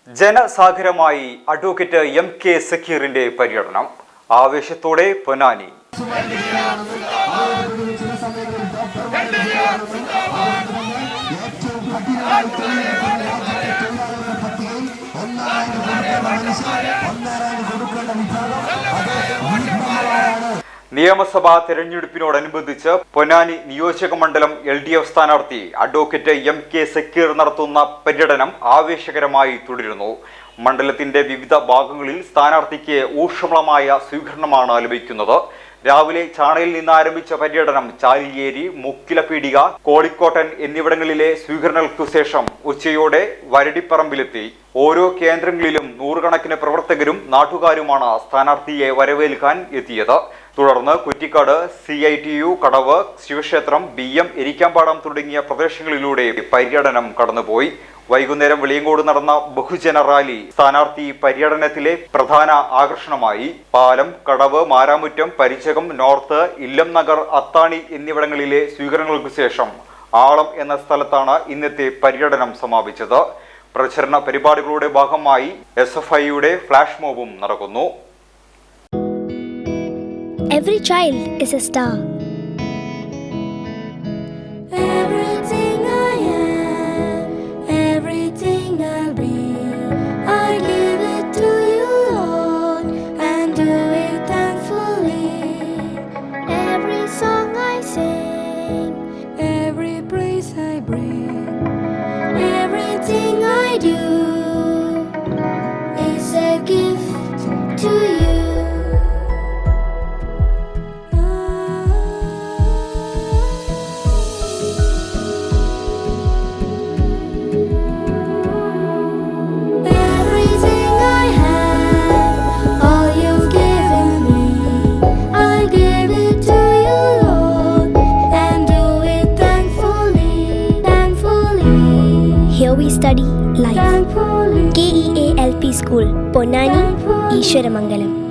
ജനസാഗരമായി advocate MK. സക്കീറിന്റെ പര്യടനം. ആവേശത്തോടെ പൊന്നാനി. നിയമസഭാ തെരഞ്ഞെടുപ്പിനോടനുബന്ധിച്ച് പൊന്നാനി നിയോജക മണ്ഡലം LDF സ്ഥാനാർത്ഥി അഡ്വക്കേറ്റ് എം.കെ. സക്കീർ നടത്തുന്ന പര്യടനം ആവേശകരമായി തുടരുന്നു. മണ്ഡലത്തിന്റെ വിവിധ ഭാഗങ്ങളിൽ സ്ഥാനാർത്ഥിക്ക് ഊഷ്മളമായ സ്വീകരണമാണ് ലഭിക്കുന്നത്. രാവിലെ ചാണയിൽ നിന്ന് ആരംഭിച്ച പര്യടനം ചാലിയേരി, മുക്കിലപീടിക, കോളിക്കോട്ടൻ എന്നിവിടങ്ങളിലെ സ്വീകരണങ്ങൾക്കു ശേഷം ഉച്ചയോടെ വരടിപ്പറമ്പിലെത്തി. ഓരോ കേന്ദ്രങ്ങളിലും നൂറുകണക്കിന് പ്രവർത്തകരും നാട്ടുകാരുമാണ് സ്ഥാനാർത്ഥിയെ വരവേൽക്കാൻ എത്തിയത്. തുടർന്ന് കുറ്റിക്കാട്, CITU, കടവ്, ശിവക്ഷേത്രം, BM, എരിക്കാമ്പാടം തുടങ്ങിയ പ്രദേശങ്ങളിലൂടെ പര്യടനം കടന്നുപോയി. വൈകുന്നേരം വെളിയങ്കോട് നടന്ന ബഹുജന റാലി സ്ഥാനാർത്ഥി പര്യടനത്തിലെ പ്രധാന ആകർഷണമായി. പാലം, കടവ്, മാരാമുറ്റം, പരിചകം, നോർത്ത്, ഇല്ലം നഗർ, അത്താണി എന്നിവിടങ്ങളിലെ സ്വീകരണങ്ങൾക്ക് ശേഷം ആളം എന്ന സ്ഥലത്താണ് ഇന്നത്തെ പര്യടനം സമാപിച്ചത്. പ്രചരണ പരിപാടികളുടെ ഭാഗമായി SFIയുടെ ഫ്ലാഷ് മോബും നടക്കുന്നു. Every child is a star. Everything I am, everything I'll be, I give it to you, Lord, and do it thankfully. Every song I sing, Every praise I bring, everything I do is a gift to you. here we study life. KEA LP School, Ponnani, Ishwaramangalam.